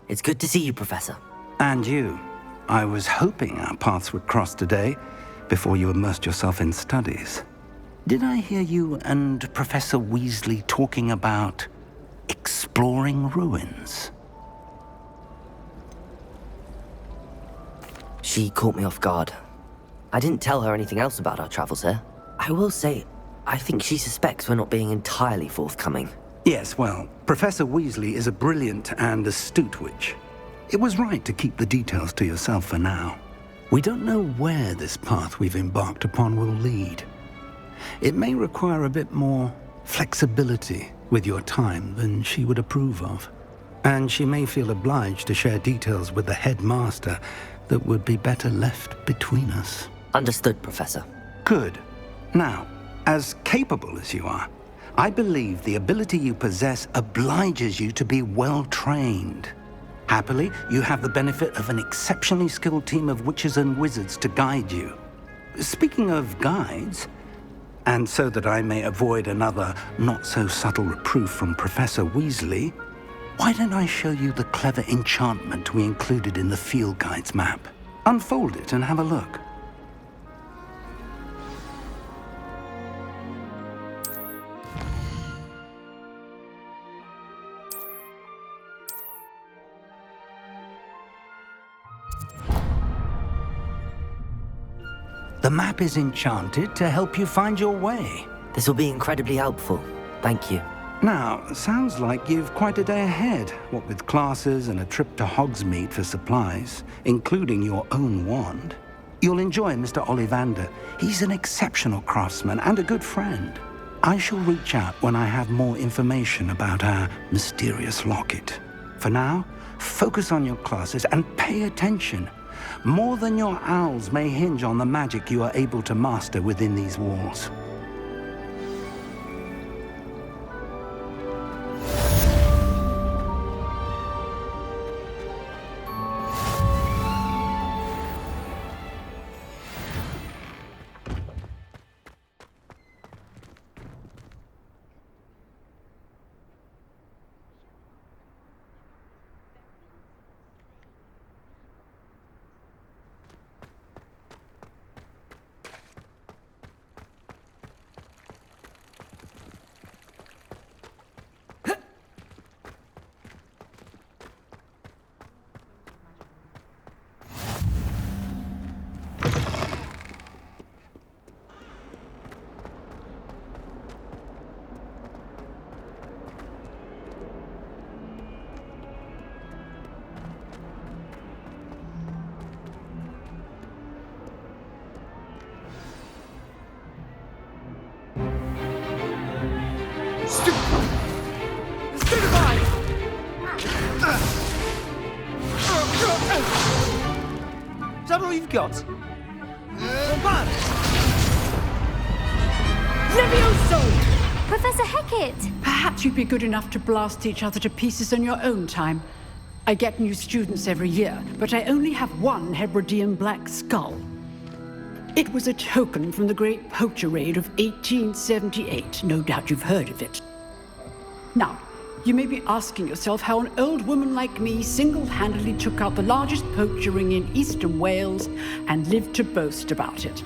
It's good to see you, Professor. And you. I was hoping our paths would cross today, before you immersed yourself in studies. Did I hear you and Professor Weasley talking about exploring ruins? She caught me off guard. I didn't tell her anything else about our travels here. I will say, I think she suspects we're not being entirely forthcoming. Yes, well, Professor Weasley is a brilliant and astute witch. It was right to keep the details to yourself for now. We don't know where this path we've embarked upon will lead. It may require a bit more flexibility with your time than she would approve of. And she may feel obliged to share details with the headmaster that would be better left between us. Understood, Professor. Good. Now, as capable as you are, I believe the ability you possess obliges you to be well-trained. Happily, you have the benefit of an exceptionally skilled team of witches and wizards to guide you. Speaking of guides, and so that I may avoid another not-so-subtle reproof from Professor Weasley, why don't I show you the clever enchantment we included in the field guide's map? Unfold it and have a look. The map is enchanted to help you find your way. This will be incredibly helpful. Thank you. Now, sounds like you've quite a day ahead, what with classes and a trip to Hogsmeade for supplies, including your own wand. You'll enjoy Mr. Ollivander. He's an exceptional craftsman and a good friend. I shall reach out when I have more information about our mysterious locket. For now, focus on your classes and pay attention. More than your owls may hinge on the magic you are able to master within these walls. Is that all you've got? Levioso! Professor Hecat! Perhaps you'd be good enough to blast each other to pieces in your own time. I get new students every year, but I only have one Hebridean black skull. It was a token from the Great Poacher Raid of 1878. No doubt you've heard of it. Now, you may be asking yourself how an old woman like me single-handedly took out the largest poacher ring in eastern Wales and lived to boast about it.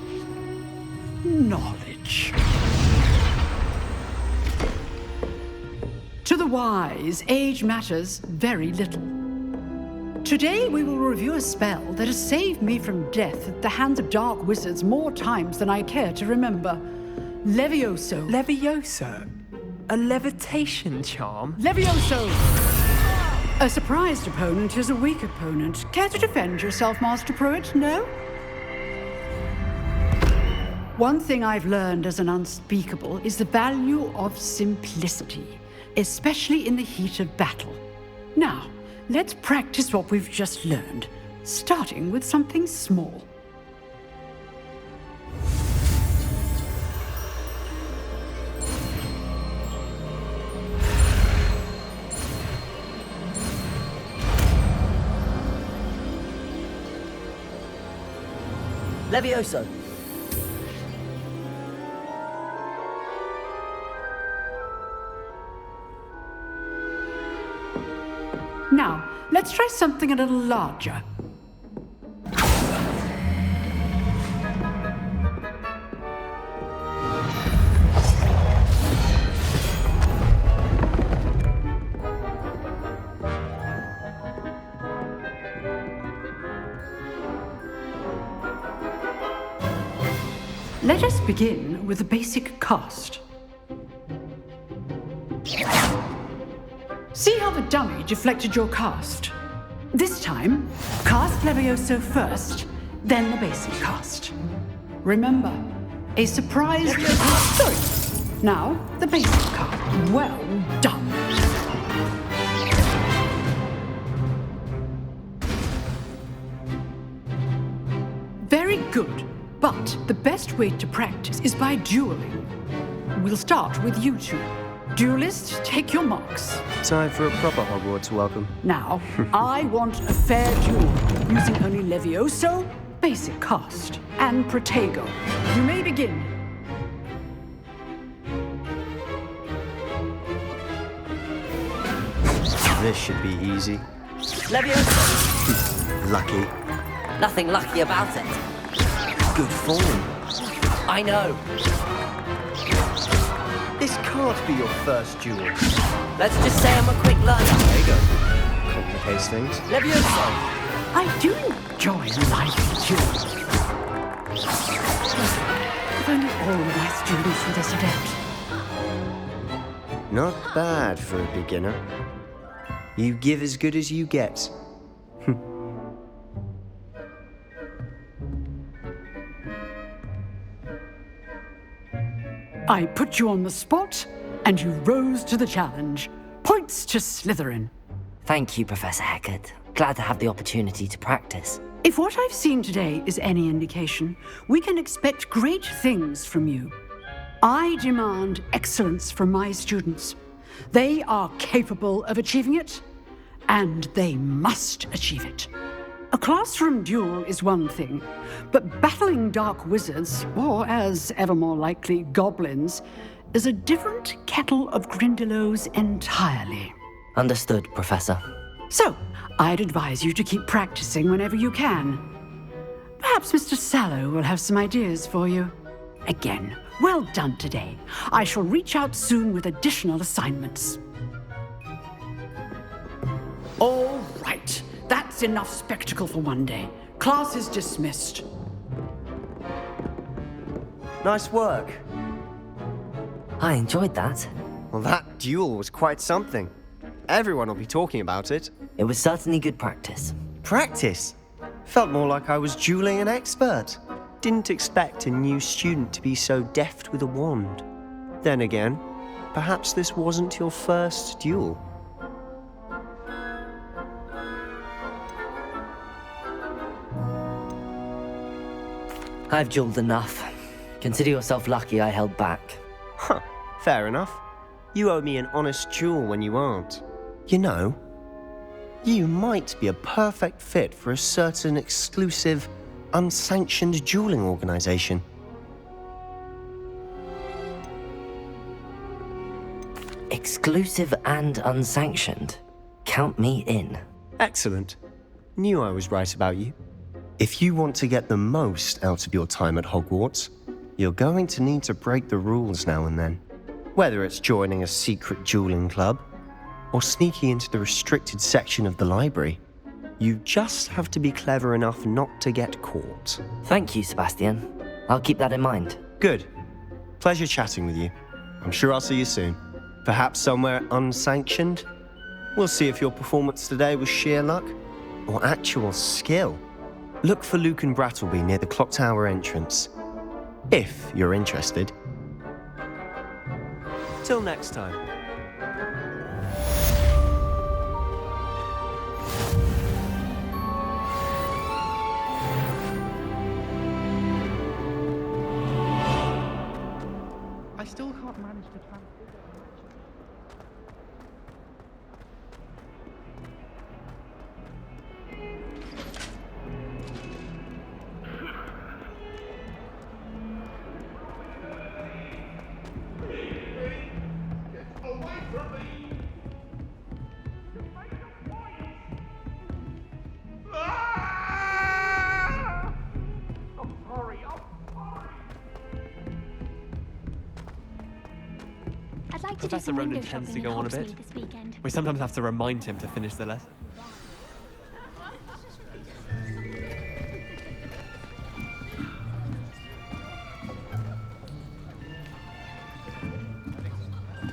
Knowledge. To the wise, age matters very little. Today we will review a spell that has saved me from death at the hands of dark wizards more times than I care to remember. Levioso. Levioso? A levitation charm? Levioso! A surprised opponent is a weak opponent. Care to defend yourself, Master Pruitt? No? One thing I've learned as an unspeakable is the value of simplicity, especially in the heat of battle. Now, let's practice what we've just learned, starting with something small. Levioso! Now, let's try something a little larger. Let us begin with the basic cast. See how the dummy deflected your cast? This time, cast Levioso first, then the basic cast. Remember, a surprise... Sorry. Now, the basic cast. Well done. Very good. But the best way to practice is by dueling. We'll start with you two. Duelists, take your marks. Time for a proper Hogwarts welcome. Now, I want a fair duel, using only Levioso, basic cast, and Protego. You may begin. This should be easy. Levioso! Lucky. Nothing lucky about it. Good form. I know. This can't be your first duel. Let's just say I'm a quick learner. There you go. Complicates things. Levioso! I do enjoy lively duels. If only all of my students were this adept. Not bad for a beginner. You give as good as you get. I put you on the spot, and you rose to the challenge. Points to Slytherin. Thank you, Professor Hecat. Glad to have the opportunity to practice. If what I've seen today is any indication, we can expect great things from you. I demand excellence from my students. They are capable of achieving it, and they must achieve it. A classroom duel is one thing, but battling dark wizards, or as ever more likely, goblins, is a different kettle of Grindylows entirely. Understood, Professor. So, I'd advise you to keep practicing whenever you can. Perhaps Mr. Sallow will have some ideas for you. Again, well done today. I shall reach out soon with additional assignments. All right. That's enough spectacle for one day. Class is dismissed. Nice work. I enjoyed that. Well, that duel was quite something. Everyone will be talking about it. It was certainly good practice. Practice? Felt more like I was dueling an expert. Didn't expect a new student to be so deft with a wand. Then again, perhaps this wasn't your first duel. I've dueled enough. Consider yourself lucky I held back. Huh, fair enough. You owe me an honest duel when you aren't. You know, you might be a perfect fit for a certain exclusive, unsanctioned dueling organization. Exclusive and unsanctioned. Count me in. Excellent. Knew I was right about you. If you want to get the most out of your time at Hogwarts, you're going to need to break the rules now and then. Whether it's joining a secret dueling club, or sneaking into the restricted section of the library, you just have to be clever enough not to get caught. Thank you, Sebastian. I'll keep that in mind. Good. Pleasure chatting with you. I'm sure I'll see you soon. Perhaps somewhere unsanctioned? We'll see if your performance today was sheer luck, or actual skill. Look for Luke and Brattleby near the clock tower entrance, if you're interested. Till next time. I still can't manage to transfer. Away from me! Professor Ronan tends to go on a bit. We sometimes have to remind him to finish the lesson.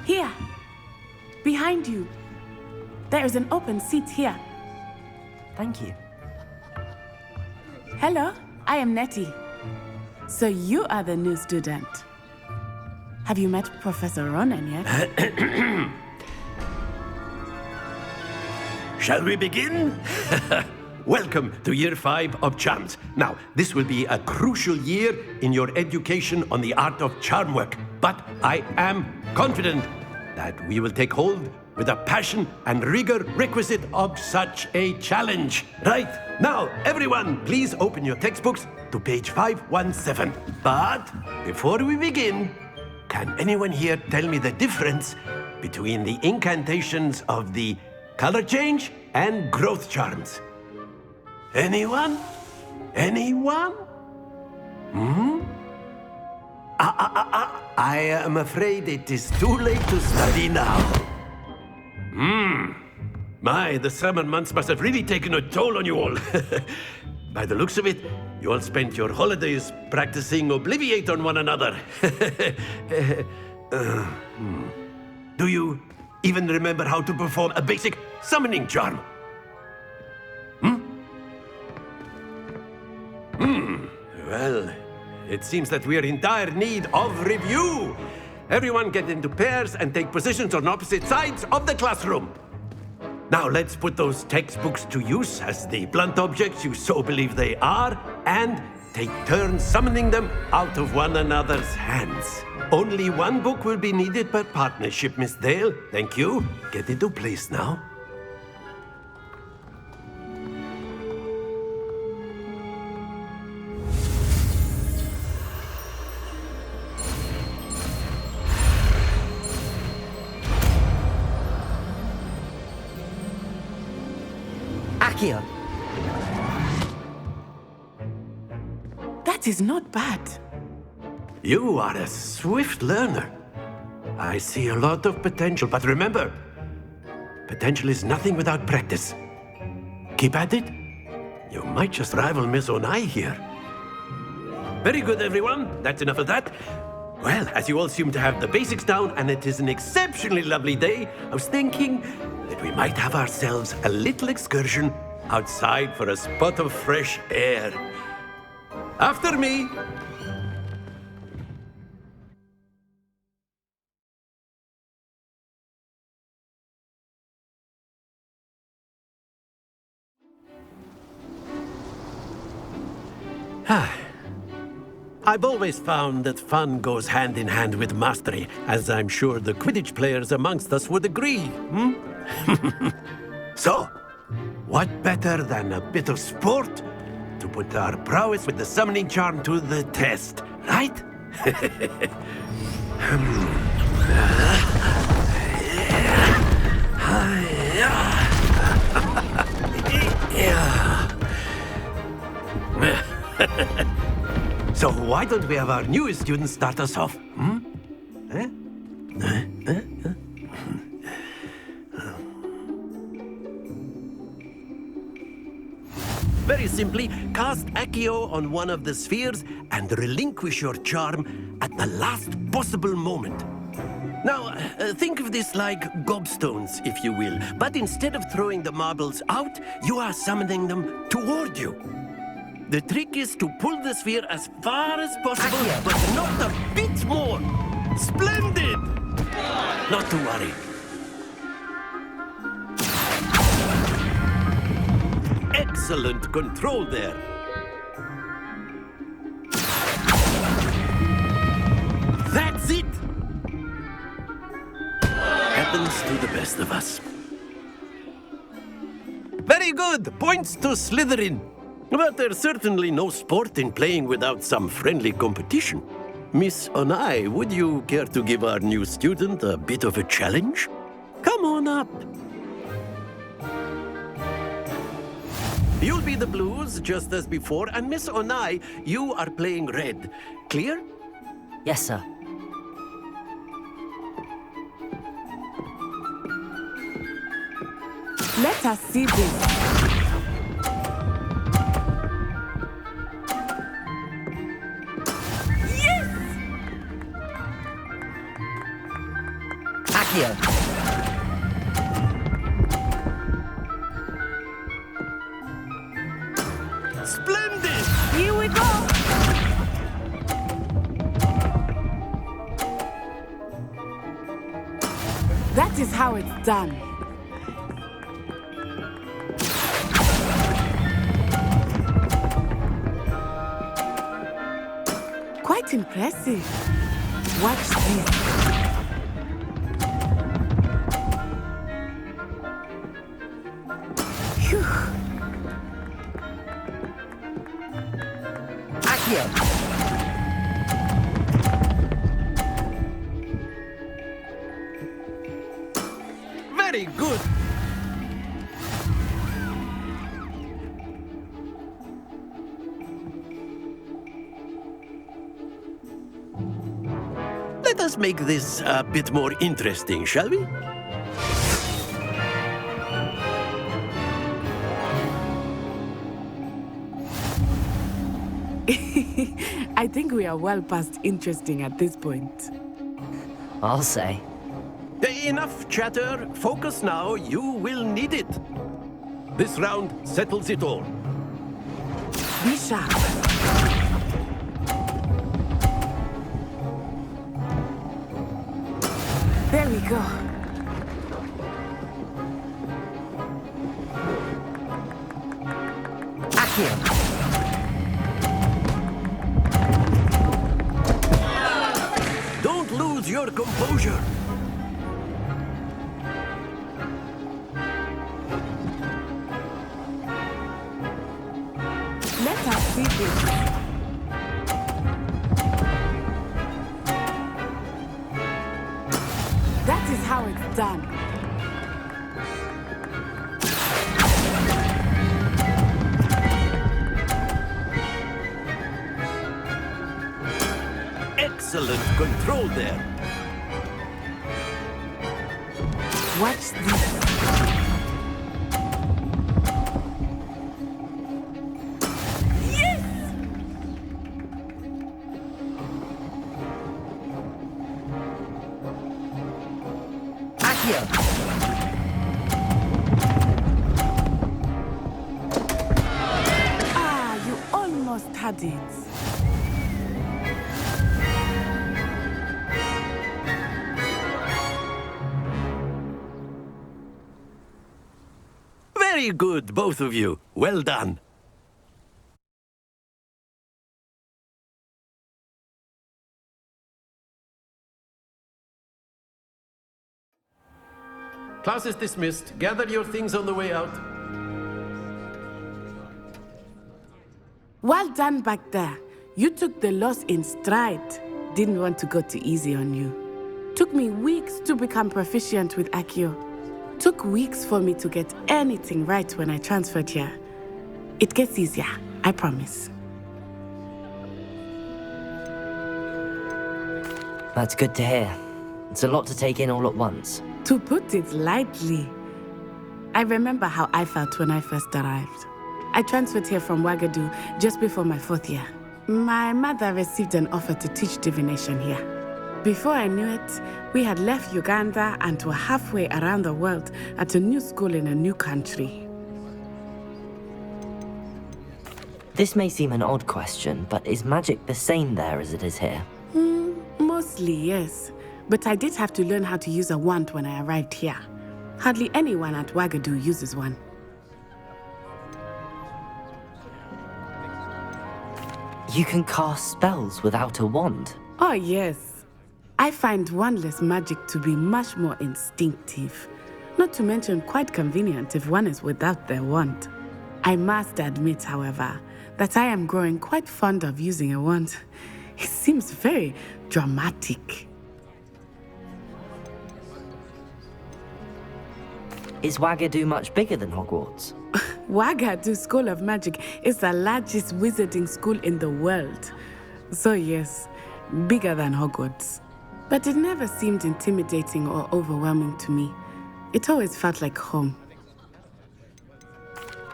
Here, behind you. There is an open seat here. Thank you. Hello, I am Nettie. So you are the new student. Have you met Professor Ronan yet? Shall we begin? Welcome to Year 5 of Charms. Now, this will be a crucial year in your education on the art of charm work. But I am confident that we will take hold with the passion and rigor requisite of such a challenge. Right, now, everyone, please open your textbooks to page 517. But before we begin, can anyone here tell me the difference between the incantations of the color change and growth charms? Anyone? Anyone? I am afraid it is too late to study now. My, the summer months must have really taken a toll on you all. By the looks of it, you all spent your holidays practicing Obliviate on one another. Do you even remember how to perform a basic summoning charm? Well, it seems that we are in dire need of review. Everyone get into pairs and take positions on opposite sides of the classroom. Now let's put those textbooks to use as the blunt objects you so believe they are, and take turns summoning them out of one another's hands. Only one book will be needed per partnership, Miss Dale. Thank you. Get into place now. Accio! That is not bad. You are a swift learner. I see a lot of potential, but remember, potential is nothing without practice. Keep at it. You might just rival Miss Onai here. Very good, everyone. That's enough of that. Well, as you all seem to have the basics down, and it is an exceptionally lovely day, I was thinking that we might have ourselves a little excursion outside for a spot of fresh air. After me. I've always found that fun goes hand in hand with mastery, as I'm sure the Quidditch players amongst us would agree. So, what better than a bit of sport to put our prowess with the summoning charm to the test, right? So why don't we have our newest student start us off? Very simply, cast Accio on one of the spheres and relinquish your charm at the last possible moment. Now, think of this like gobstones, if you will, but instead of throwing the marbles out, you are summoning them toward you. The trick is to pull the sphere as far as possible, but not a bit more. Splendid! Not to worry. Excellent control there. That's it! Happens to the best of us. Very good! Points to Slytherin. But there's certainly no sport in playing without some friendly competition. Miss Onai, would you care to give our new student a bit of a challenge? Come on up. You'll be the blues, just as before, and Miss Onai, you are playing red. Clear? Yes, sir. Let us see this. Accio! Splendid! Here we go. That is how it's done. Quite impressive. Watch this. Phew. Accio! Very good! Let us make this a bit more interesting, shall we? I think we are well past interesting at this point. I'll say. Enough chatter. Focus now. You will need it. This round settles it all. Be sharp. There we go. Accio! Don't lose your composure. Let us see this. That is how it's done. Excellent control there. Watch this. Accio! Ah, you almost had it. Very good, both of you. Well done. Class is dismissed. Gather your things on the way out. Well done back there. You took the loss in stride. Didn't want to go too easy on you. Took me weeks to become proficient with Accio. Took weeks for me to get anything right when I transferred here. It gets easier, I promise. That's good to hear. It's a lot to take in all at once. To put it lightly, I remember how I felt when I first arrived. I transferred here from Ouagadougou just before my 4th year. My mother received an offer to teach divination here. Before I knew it, we had left Uganda and were halfway around the world at a new school in a new country. This may seem an odd question, but is magic the same there as it is here? Mostly, yes. But I did have to learn how to use a wand when I arrived here. Hardly anyone at Ouagadougou uses one. You can cast spells without a wand. Oh, yes. I find wandless magic to be much more instinctive. Not to mention quite convenient if one is without their wand. I must admit, however, that I am growing quite fond of using a wand. It seems very dramatic. Is Ouagadougou much bigger than Hogwarts? Ouagadougou School of Magic is the largest wizarding school in the world. So yes, bigger than Hogwarts. But it never seemed intimidating or overwhelming to me. It always felt like home.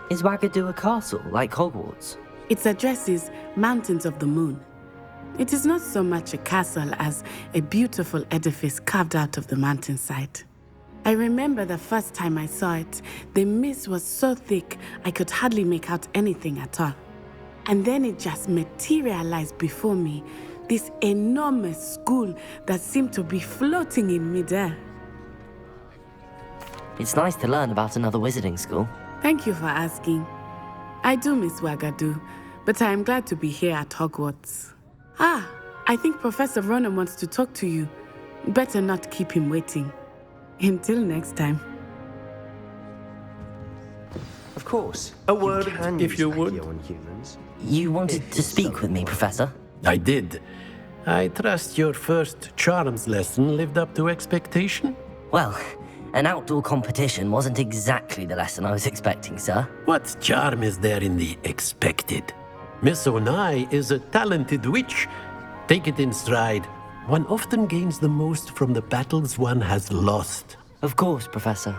Is Wagadu a castle, like Hogwarts? Its address is Mountains of the Moon. It is not so much a castle as a beautiful edifice carved out of the mountainside. I remember the first time I saw it, the mist was so thick I could hardly make out anything at all. And then it just materialized before me, this enormous school that seemed to be floating in midair. It's nice to learn about another wizarding school. Thank you for asking. I do miss Wagadu, but I am glad to be here at Hogwarts. Ah, I think Professor Ronan wants to talk to you. Better not keep him waiting. Until next time. Of course. A word, can if use you would. Accio on humans. You wanted If to speak with me, Professor? I did. I trust your first charms lesson lived up to expectation? Well, an outdoor competition wasn't exactly the lesson I was expecting, sir. What charm is there in the expected? Miss Onai is a talented witch. Take it in stride. One often gains the most from the battles one has lost. Of course, Professor.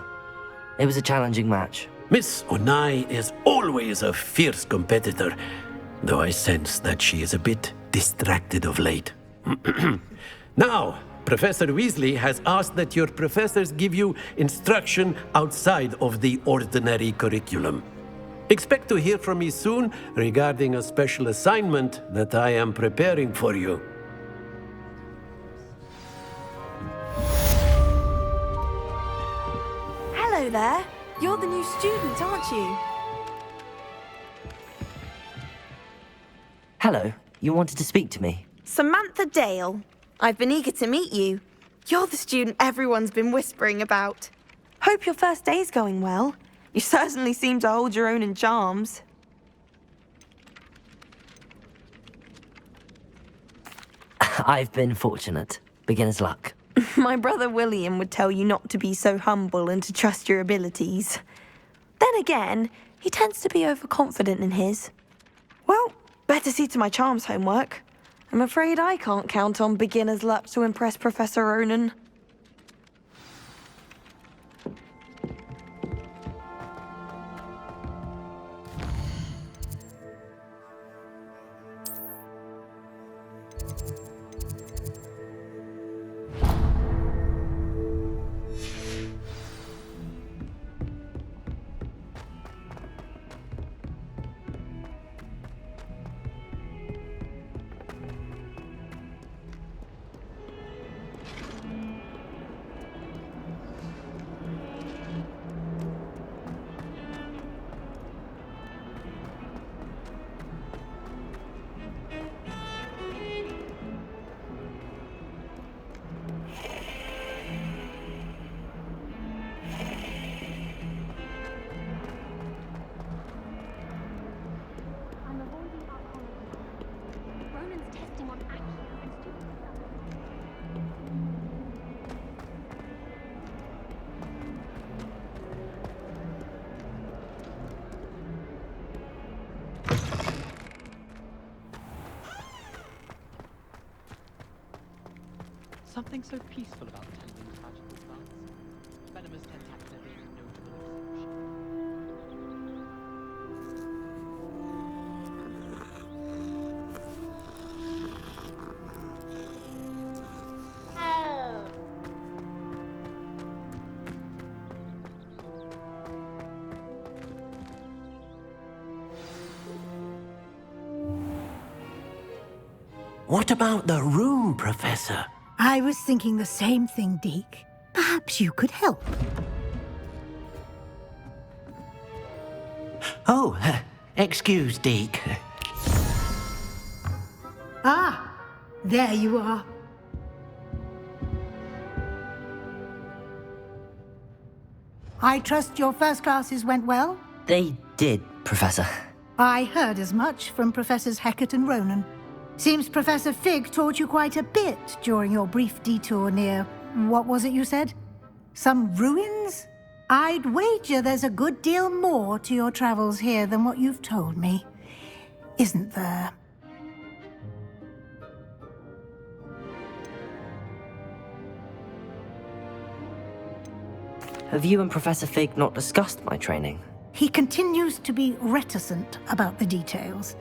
It was a challenging match. Miss Onai is always a fierce competitor, though I sense that she is a bit distracted of late. Now, Professor Weasley has asked that your professors give you instruction outside of the ordinary curriculum. Expect to hear from me soon regarding a special assignment that I am preparing for you. Hello there. You're the new student, aren't you? Hello, you wanted to speak to me? Samantha Dale. I've been eager to meet you. You're the student everyone's been whispering about. Hope your first day's going well. You certainly seem to hold your own in charms. I've been fortunate. Beginner's luck. My brother William would tell you not to be so humble and to trust your abilities. Then again, he tends to be overconfident in his. Well, better see to my charms homework. I'm afraid I can't count on beginner's luck to impress Professor Ronan. Something so peaceful about tending magical plants. Venomous tentacula being a notable exception. What about the room, Professor? I was thinking the same thing, Deke. Perhaps you could help. Oh, excuse, Deke. Ah, there you are. I trust your first classes went well? They did, Professor. I heard as much from Professors Hecat and Ronan. Seems Professor Fig taught you quite a bit during your brief detour near... what was it you said? Some ruins? I'd wager there's a good deal more to your travels here than what you've told me. Isn't there? Have you and Professor Fig not discussed my training? he continues to be reticent about the details,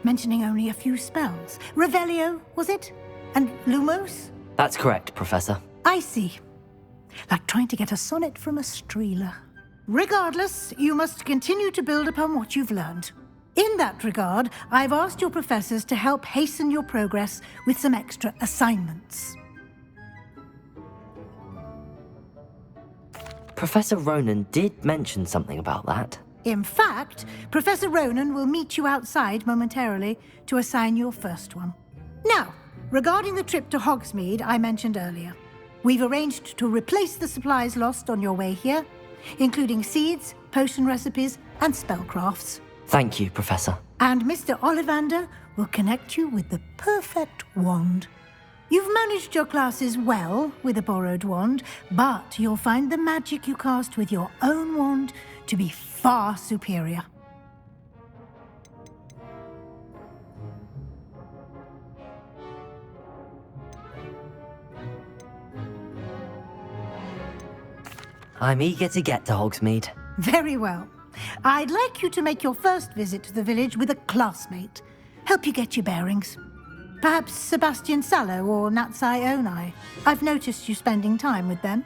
mentioning only a few spells. Revelio, was it? And Lumos? That's correct, Professor. I see. Like trying to get a sonnet from a streeler. Regardless, you must continue to build upon what you've learned. In that regard, I've asked your professors to help hasten your progress with some extra assignments. Professor Ronan did mention something about that. In fact, Professor Ronan will meet you outside momentarily to assign your first one. Now, regarding the trip to Hogsmeade I mentioned earlier, we've arranged to replace the supplies lost on your way here, including seeds, potion recipes, and spellcrafts. Thank you, Professor. And Mr. Ollivander will connect you with the perfect wand. You've managed your classes well with a borrowed wand, but you'll find the magic you cast with your own wand to be far superior. I'm eager to get to Hogsmeade. Very well. I'd like you to make your first visit to the village with a classmate. Help you get your bearings. Perhaps Sebastian Sallow or Natsai Onai. I've noticed you spending time with them.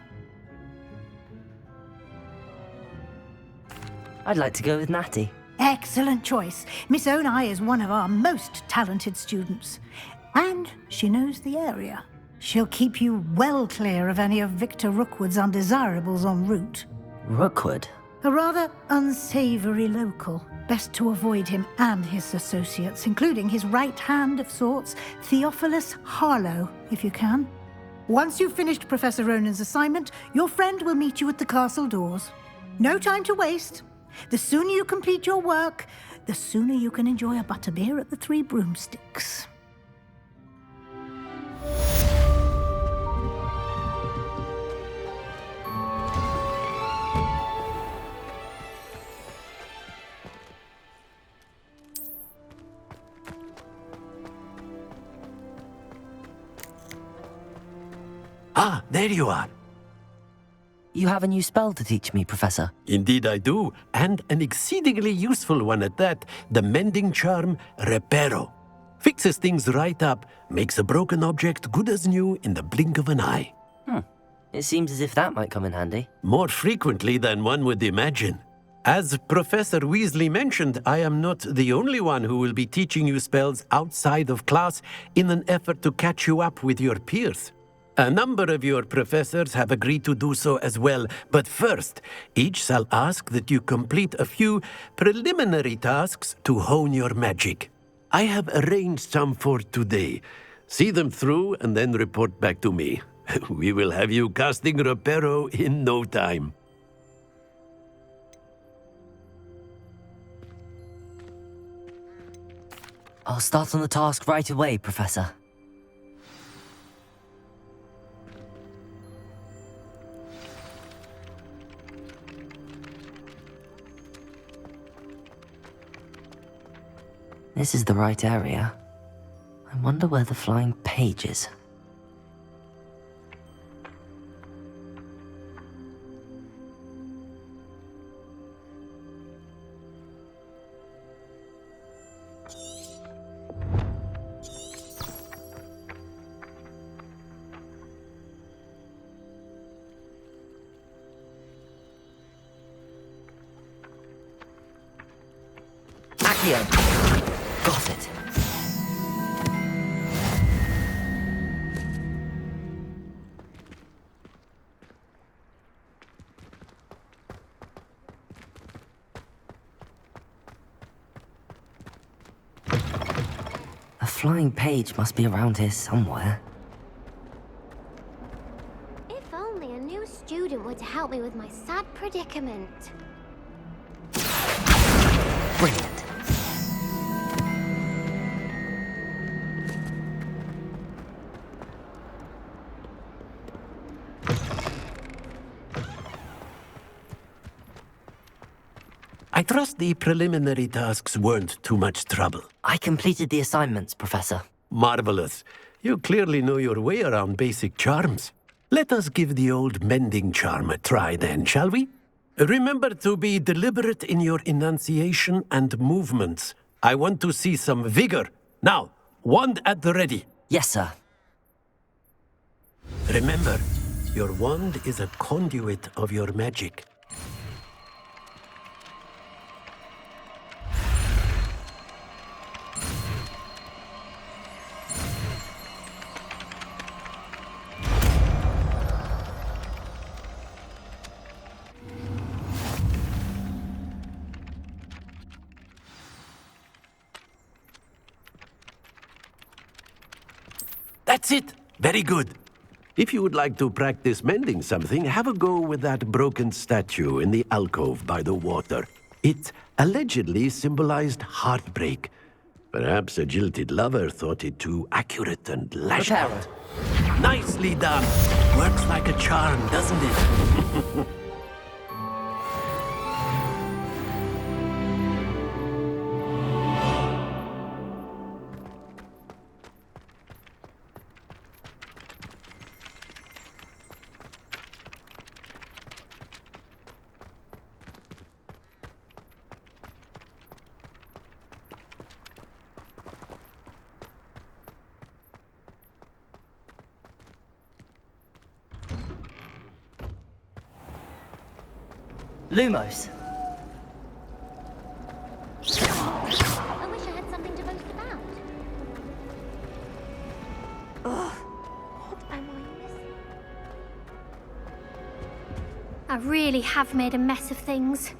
I'd like to go with Natty. Excellent choice. Miss Onai is one of our most talented students. And she knows the area. She'll keep you well clear of any of Victor Rookwood's undesirables en route. Rookwood? A rather unsavory local. Best to avoid him and his associates, including his right hand of sorts, Theophilus Harlow, if you can. Once you've finished Professor Ronan's assignment, your friend will meet you at the castle doors. No time to waste. The sooner you complete your work, the sooner you can enjoy a butterbeer at the Three Broomsticks. Ah, there you are. You have a new spell to teach me, Professor. Indeed I do, and an exceedingly useful one at that, the mending charm Reparo. Fixes things right up, makes a broken object good as new in the blink of an eye. It seems as if that might come in handy. More frequently than one would imagine. As Professor Weasley mentioned, I am not the only one who will be teaching you spells outside of class in an effort to catch you up with your peers. A number of your professors have agreed to do so as well, but first, each shall ask that you complete a few preliminary tasks to hone your magic. I have arranged some for today. See them through and then report back to me. We will have you casting Reparo in no time. I'll start on the task right away, Professor. This is the right area. I wonder where the flying page is. Accio! Got it. A flying page must be around here somewhere. If only a new student were to help me with my sad predicament. Brilliant. I trust the preliminary tasks weren't too much trouble. I completed the assignments, Professor. Marvelous. You clearly know your way around basic charms. Let us give the old mending charm a try then, shall we? Remember to be deliberate in your enunciation and movements. I want to see some vigor. Now, wand at the ready. Yes, sir. Remember, your wand is a conduit of your magic. That's it. Very good. If you would like to practice mending something, have a go with that broken statue in the alcove by the water. It allegedly symbolized heartbreak. Perhaps a jilted lover thought it too accurate and lashed out. Nicely done. Works like a charm, doesn't it? Lumos. I wish I had something to boast about. Ugh, what am I missing? I really have made a mess of things.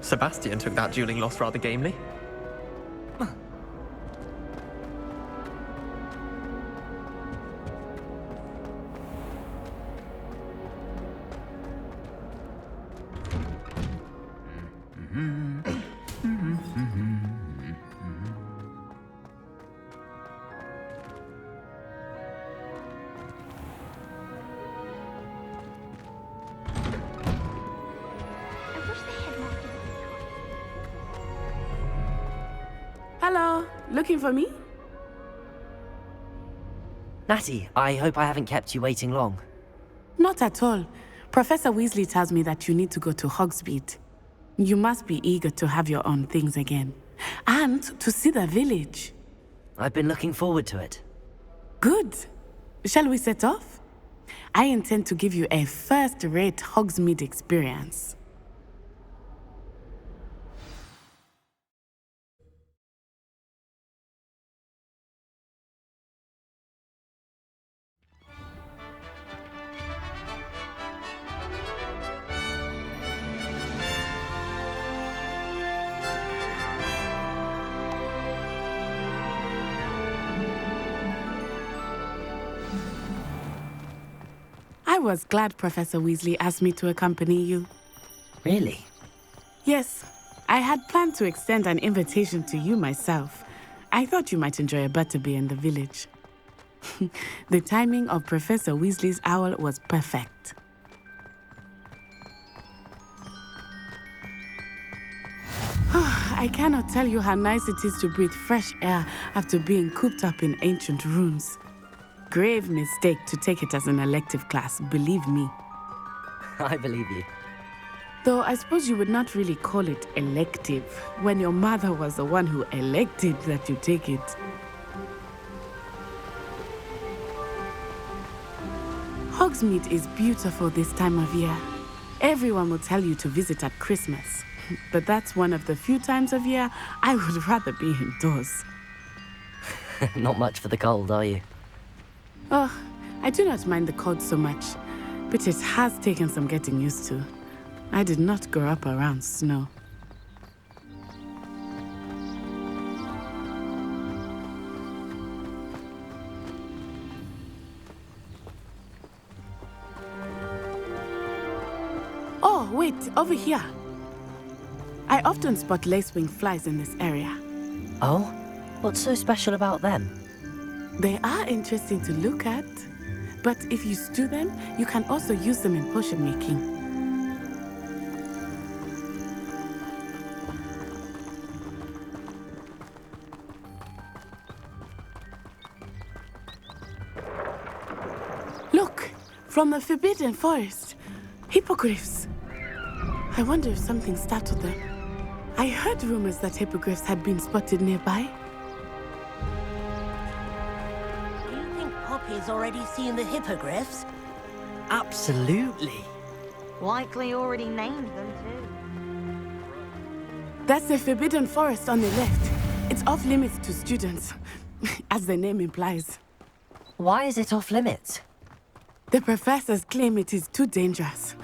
Sebastian took that dueling loss rather gamely. Hello, looking for me? Natty, I hope I haven't kept you waiting long. Not at all. Professor Weasley tells me that you need to go to Hogsmeade. You must be eager to have your own things again. And to see the village. I've been looking forward to it. Good. Shall we set off? I intend to give you a first-rate Hogsmeade experience. I was glad Professor Weasley asked me to accompany you. Really? Yes, I had planned to extend an invitation to you myself. I thought you might enjoy a butterbeer in the village. The timing of Professor Weasley's owl was perfect. I cannot tell you how nice it is to breathe fresh air after being cooped up in ancient ruins. Grave mistake to take it as an elective class, believe me. I believe you. Though I suppose you would not really call it elective when your mother was the one who elected that you take it. Hogsmeade is beautiful this time of year. Everyone will tell you to visit at Christmas, but that's one of the few times of year I would rather be indoors. Not much for the cold, are you? Oh, I do not mind the cold so much, but it has taken some getting used to. I did not grow up around snow. Oh, wait, over here. I often spot lacewing flies in this area. Oh? What's so special about them? They are interesting to look at, but if you stew them, you can also use them in potion making. Look, from the Forbidden Forest, hippogriffs. I wonder if something startled them. I heard rumors that hippogriffs had been spotted nearby. Do you think Poppy's already seen the hippogriffs? Absolutely. Likely already named them too. That's the Forbidden Forest on the left. It's off limits to students, as the name implies. Why is it off limits? The professors claim it is too dangerous.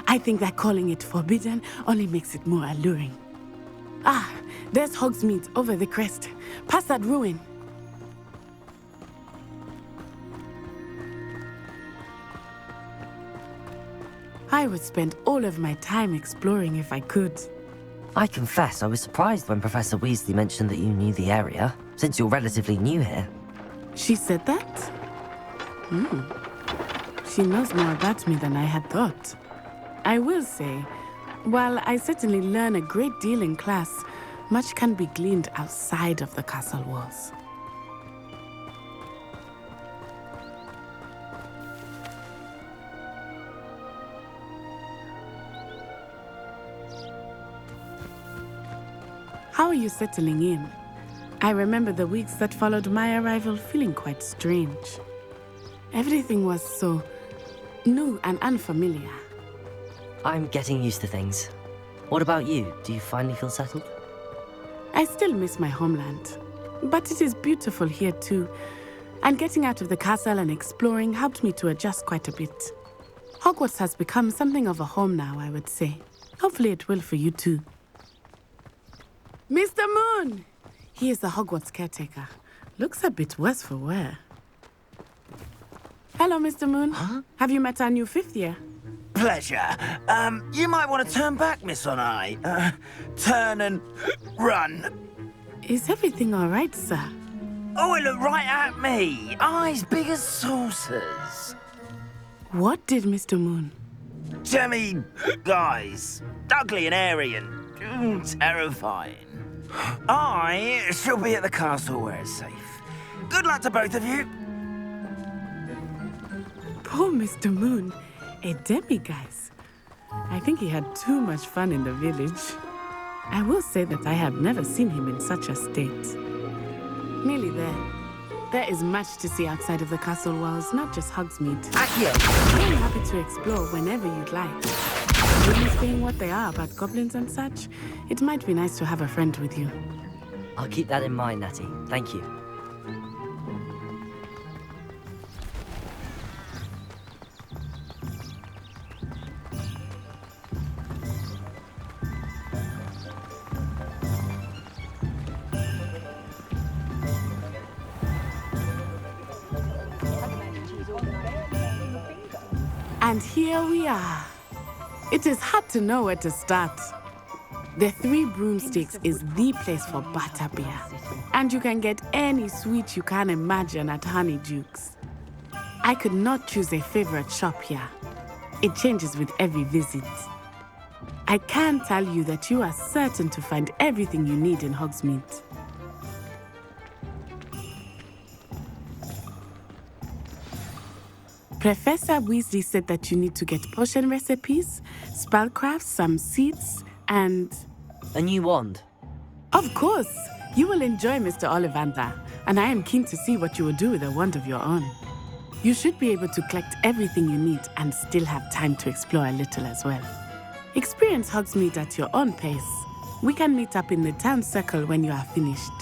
I think that calling it forbidden only makes it more alluring. Ah, there's Hogsmeade over the crest. Past that ruin. I would spend all of my time exploring if I could. I confess I was surprised when Professor Weasley mentioned that you knew the area, since you're relatively new here. She said that? She knows more about me than I had thought. I will say, while I certainly learn a great deal in class, much can be gleaned outside of the castle walls. How are you settling in? I remember the weeks that followed my arrival feeling quite strange. Everything was so new and unfamiliar. I'm getting used to things. What about you? Do you finally feel settled? I still miss my homeland, but it is beautiful here too. And getting out of the castle and exploring helped me to adjust quite a bit. Hogwarts has become something of a home now, I would say. Hopefully it will for you too. Mr. Moon! He is the Hogwarts caretaker. Looks a bit worse for wear. Hello, Mr. Moon. Huh? Have you met our new fifth year? Pleasure. You might want to turn back, Miss Onai. Turn and run. Is everything all right, sir? Oh, it looked right at me. Eyes big as saucers. What did Mr. Moon? Jemmy guys. Ugly and airy and terrifying. I shall be at the castle where it's safe. Good luck to both of you. Poor Mr. Moon. A demiguise. I think he had too much fun in the village. I will say that I have never seen him in such a state. Nearly there. There is much to see outside of the castle walls, not just Hogsmeade. I'm happy to explore whenever you'd like. Rumors being what they are about goblins and such, it might be nice to have a friend with you. I'll keep that in mind, Natty. Thank you. And here we are. It is hard to know where to start. The Three Broomsticks is the place for butterbeer. And you can get any sweet you can imagine at Honeydukes. I could not choose a favorite shop here. It changes with every visit. I can tell you that you are certain to find everything you need in Hogsmeade. Professor Weasley said that you need to get potion recipes, spellcrafts, some seeds, and... A new wand? Of course! You will enjoy Mr. Ollivander, and I am keen to see what you will do with a wand of your own. You should be able to collect everything you need and still have time to explore a little as well. Experience Hogsmeade at your own pace. We can meet up in the town circle when you are finished.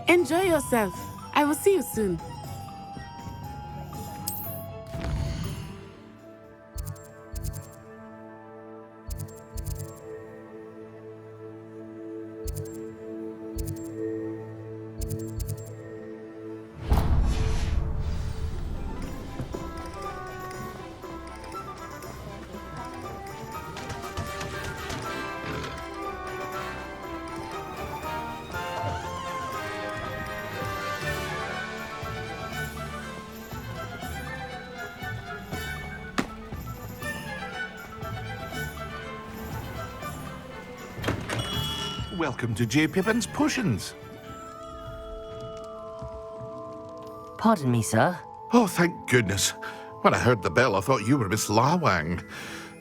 Enjoy yourself. I will see you soon. Welcome to J. Pippin's Potions. Pardon me, sir. Oh, thank goodness. When I heard the bell, I thought you were Miss Lawang.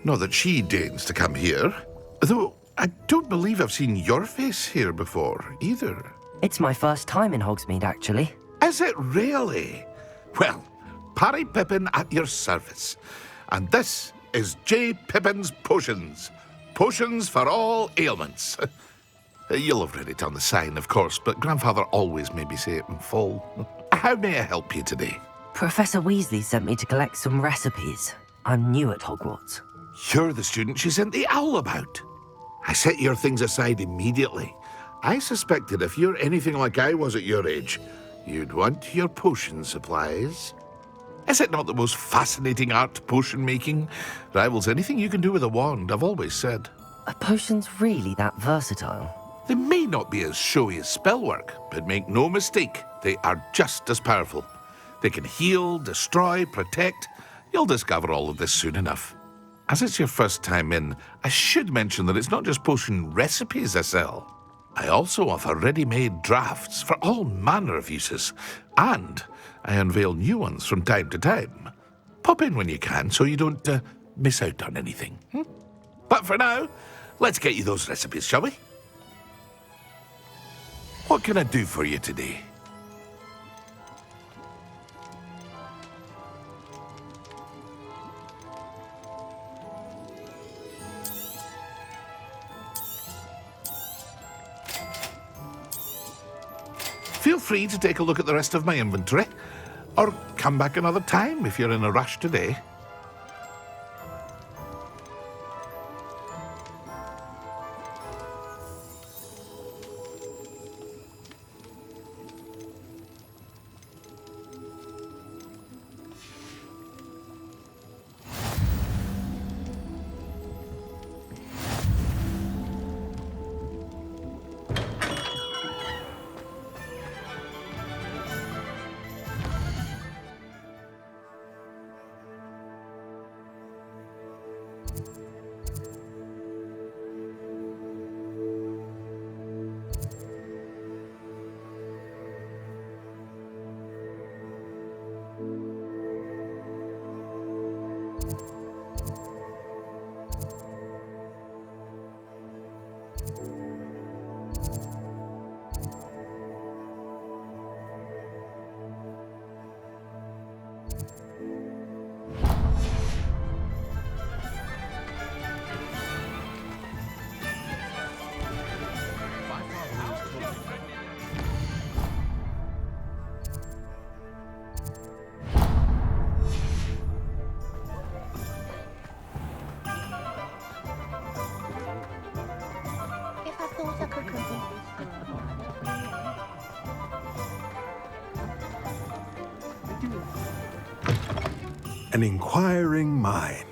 Not that she deigns to come here. Though I don't believe I've seen your face here before, either. It's my first time in Hogsmeade, actually. Is it really? Well, Parry Pippin at your service. And this is J. Pippin's Potions. Potions for all ailments. You'll have read it on the sign, of course, but Grandfather always made me say it in full. How may I help you today? Professor Weasley sent me to collect some recipes. I'm new at Hogwarts. You're the student she sent the owl about. I set your things aside immediately. I suspected if you're anything like I was at your age, you'd want your potion supplies. Is it not the most fascinating art, potion making? Rivals anything you can do with a wand, I've always said. Are potions really that versatile? They may not be as showy as spellwork, but make no mistake, they are just as powerful. They can heal, destroy, protect. You'll discover all of this soon enough. As it's your first time in, I should mention that it's not just potion recipes I sell. I also offer ready-made drafts for all manner of uses, and I unveil new ones from time to time. Pop in when you can so you don't miss out on anything. But for now, let's get you those recipes, shall we? What can I do for you today? Feel free to take a look at the rest of my inventory, or come back another time if you're in a rush today. An inquiring mind.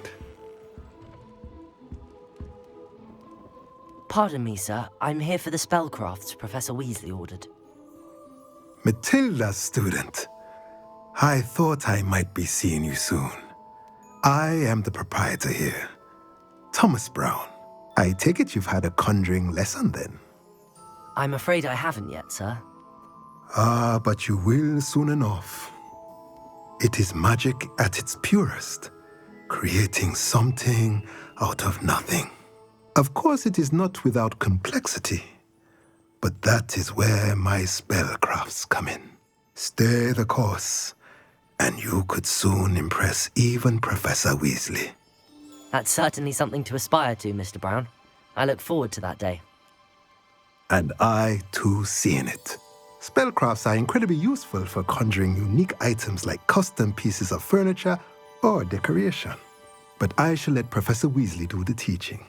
Pardon me, sir. I'm here for the spellcrafts Professor Weasley ordered. Matilda's student. I thought I might be seeing you soon. I am the proprietor here, Thomas Brown. I take it you've had a conjuring lesson then? I'm afraid I haven't yet, sir. Ah, but you will soon enough. It is magic at its purest, creating something out of nothing. Of course, it is not without complexity, but that is where my spellcrafts come in. Stay the course, and you could soon impress even Professor Weasley. That's certainly something to aspire to, Mr. Brown. I look forward to that day. And I, too, seeing it. Spellcrafts are incredibly useful for conjuring unique items like custom pieces of furniture or decoration. But I shall let Professor Weasley do the teaching.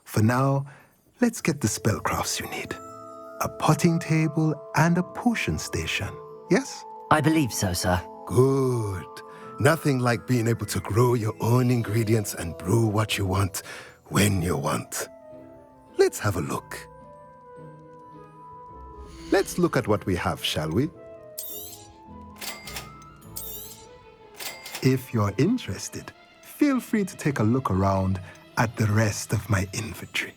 For now, let's get the spellcrafts you need. A potting table and a potion station, yes? I believe so, sir. Good. Nothing like being able to grow your own ingredients and brew what you want when you want. Let's have a look. Let's look at what we have, shall we? If you're interested, feel free to take a look around at the rest of my inventory.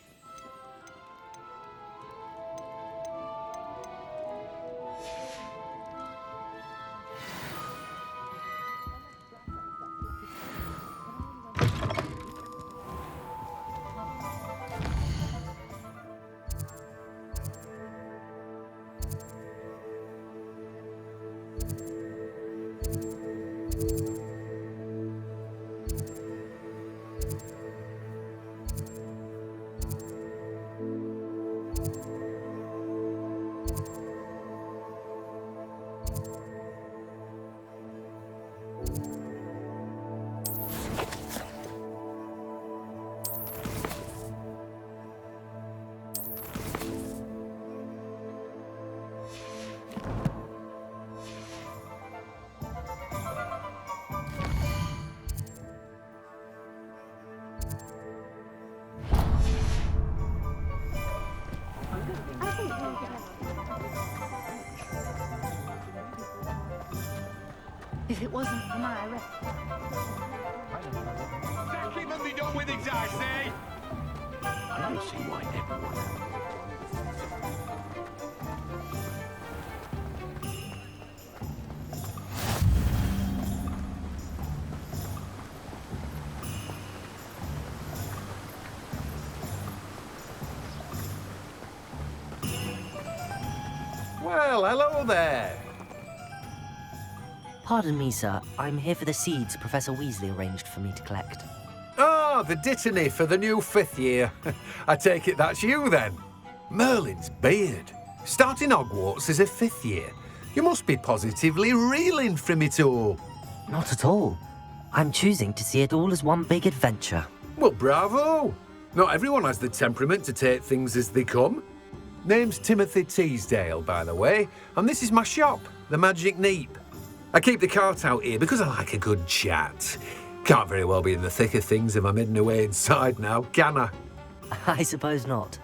If it wasn't for my arrest... Jackie must be done with it, I say! I don't see why everyone... Well, hello there. Pardon me, sir. I'm here for the seeds Professor Weasley arranged for me to collect. Ah, the dittany for the new 5th year. I take it that's you, then. Merlin's beard. Starting Hogwarts as a 5th year. You must be positively reeling from it all. Not at all. I'm choosing to see it all as one big adventure. Well, bravo. Not everyone has the temperament to take things as they come. Name's Timothy Teasdale, by the way, and this is my shop, the Magic Neep. I keep the cart out here because I like a good chat. Can't very well be in the thick of things if I'm hidden away inside now, can I? I suppose not.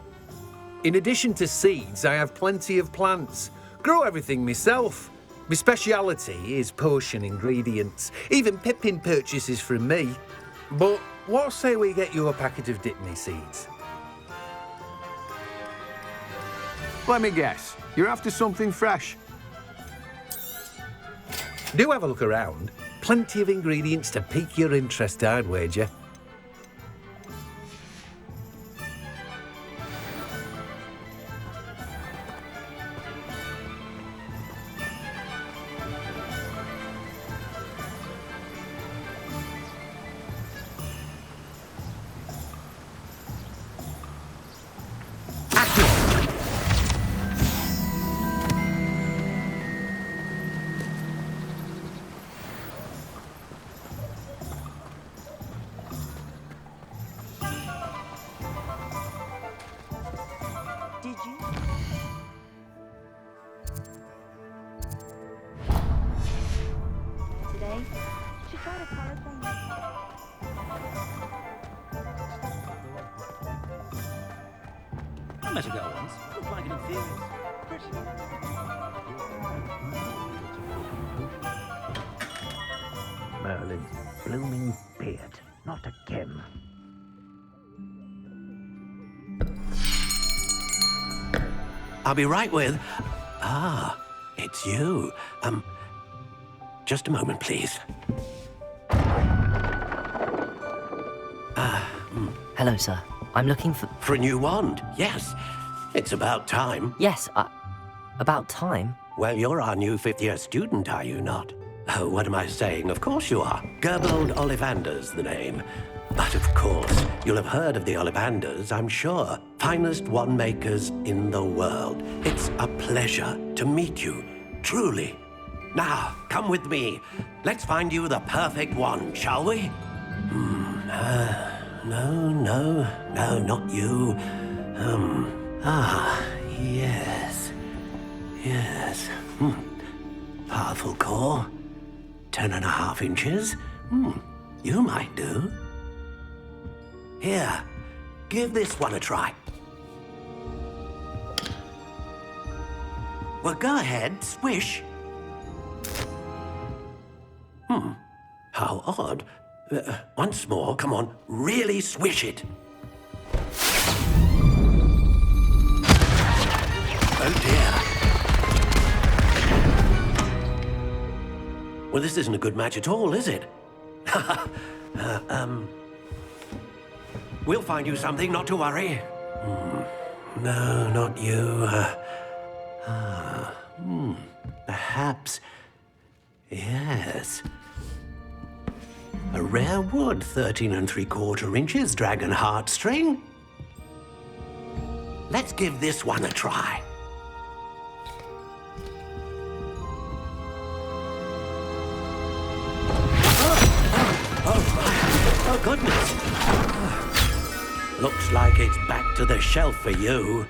In addition to seeds, I have plenty of plants. Grow everything myself. My speciality is potion ingredients. Even Pippin purchases from me. But what say we get you a packet of Dittany seeds? Let me guess. You're after something fresh. Do have a look around. Plenty of ingredients to pique your interest, I'd wager. I met a girl once. Looked like an inferior. Merlin's blooming beard. Not again. I'll be right with... Ah, it's you. Just a moment, please. Hello, sir. I'm looking for... For a new wand, yes. It's about time. Yes, about time? Well, you're our new 5th-year student, are you not? Oh, what am I saying? Of course you are. Gerbold Ollivander's the name. But of course, you'll have heard of the Ollivanders, I'm sure. Finest wand makers in the world. It's a pleasure to meet you, truly. Now, come with me. Let's find you the perfect wand, shall we? No, not you. Yes. Powerful core. 10.5 inches. You might do. Here, give this one a try. Well, go ahead, swish. How odd. Once more, come on, really swish it. Oh dear. Well, this isn't a good match at all, is it? We'll find you something, not to worry. No, not you. Perhaps. Yes. A rare wood, 13 3/4 inches, dragon heartstring. Let's give this one a try. Oh, goodness. Looks like it's back to the shelf for you.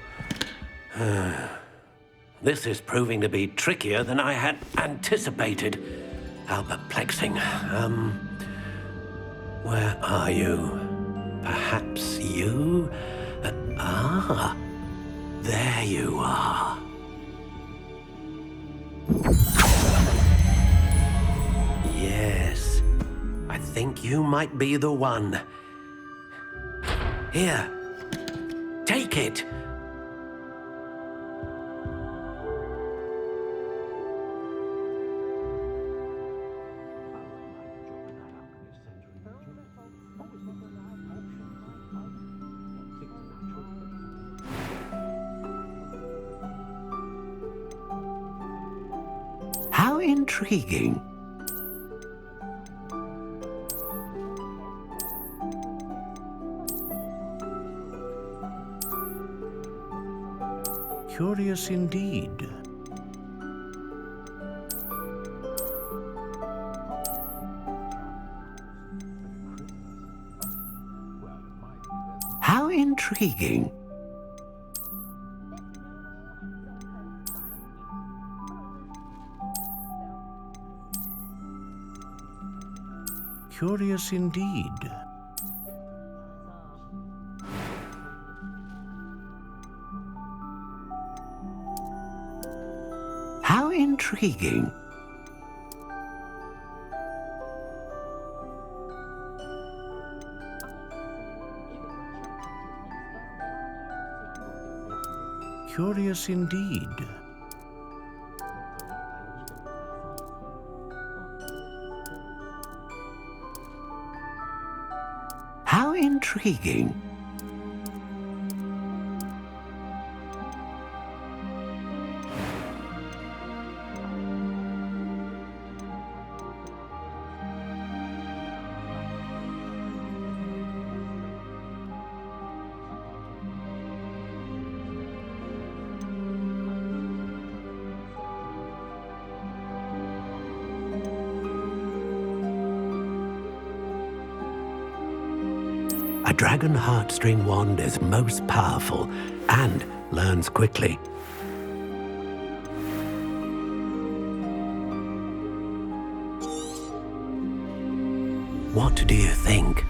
This is proving to be trickier than I had anticipated. How perplexing. Where are you? Perhaps you? There you are. Yes, I think you might be the one. Here, take it. How intriguing. Curious indeed. How intriguing. Curious indeed. How intriguing. Curious indeed. How intriguing. A dragon heartstring wand is most powerful and learns quickly. What do you think?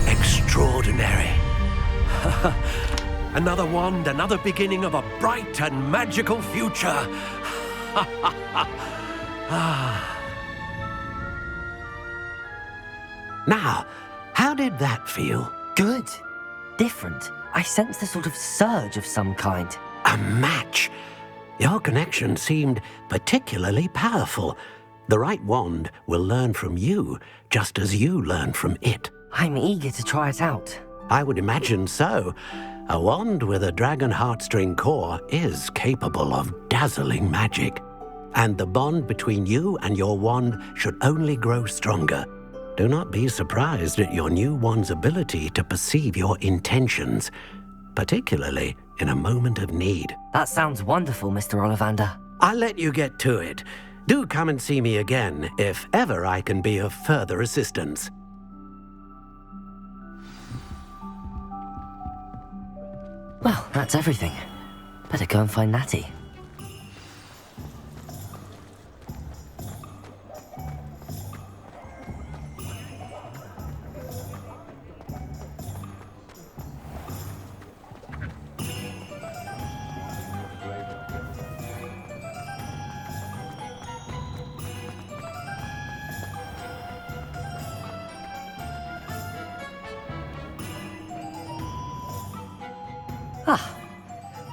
Extraordinary. Another wand, another beginning of a bright and magical future. Now, how did that feel? Good. Different. I sensed a sort of surge of some kind. A match. Your connection seemed particularly powerful. The right wand will learn from you, just as you learn from it. I'm eager to try it out. I would imagine so. A wand with a dragon heartstring core is capable of dazzling magic. And the bond between you and your wand should only grow stronger. Do not be surprised at your new wand's ability to perceive your intentions, particularly in a moment of need. That sounds wonderful, Mr. Ollivander. I'll let you get to it. Do come and see me again if ever I can be of further assistance. Well, that's everything. Better go and find Natty. Ah,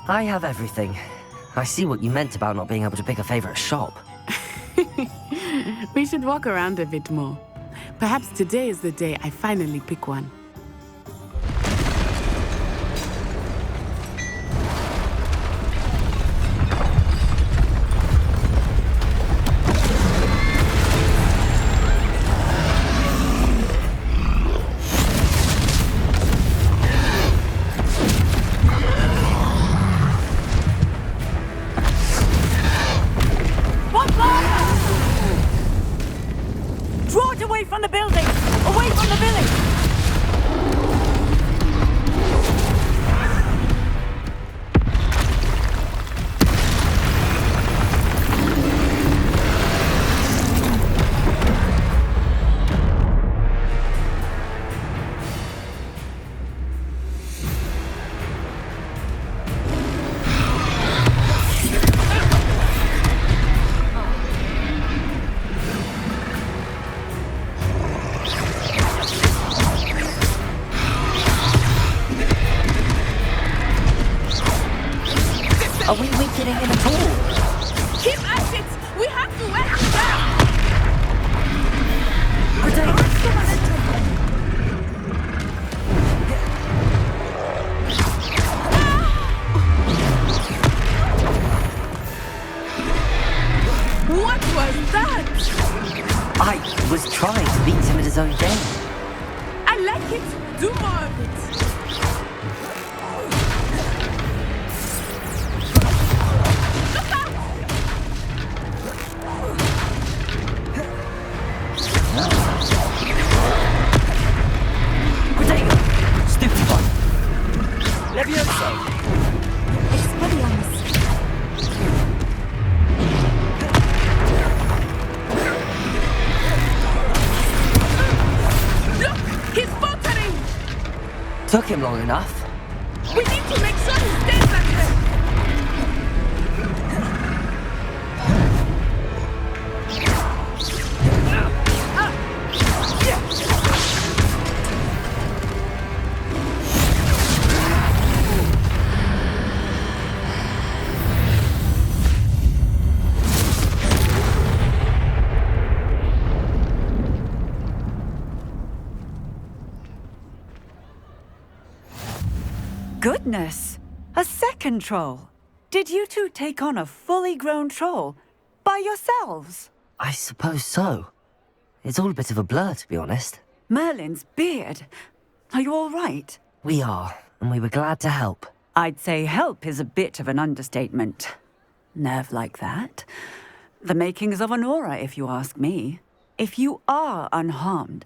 I have everything. I see what you meant about not being able to pick a favorite shop. We should walk around a bit more. Perhaps today is the day I finally pick one. Are we weakening him at all? Keep at it! We have to wear him down! What was that? I was trying to beat him at his own game. I like it. Do more of it. Look out! Protego! Stupid one! Levioso! Expelliarmus. Look! He's faltering! Took him long enough. We need to make sure he stays that way! Goodness! A second troll! Did you two take on a fully grown troll by yourselves? I suppose so. It's all a bit of a blur, to be honest. Merlin's beard. Are you all right? We are, and we were glad to help. I'd say help is a bit of an understatement. Nerve like that. The makings of an aura, if you ask me. If you are unharmed,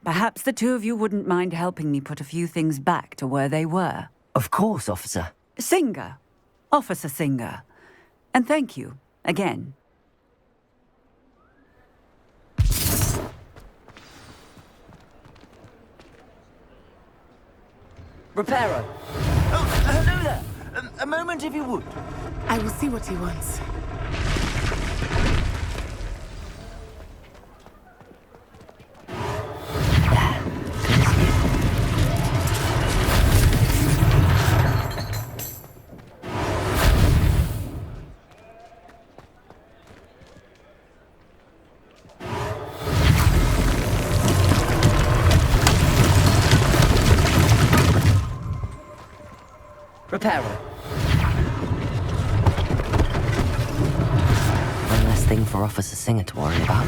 perhaps the two of you wouldn't mind helping me put a few things back to where they were. Of course, officer. Singer. Officer Singer. And thank you, again. Reparo! Oh, hello there. A moment if you would. I will see what he wants. Reparo. One less thing for Officer Singer to worry about.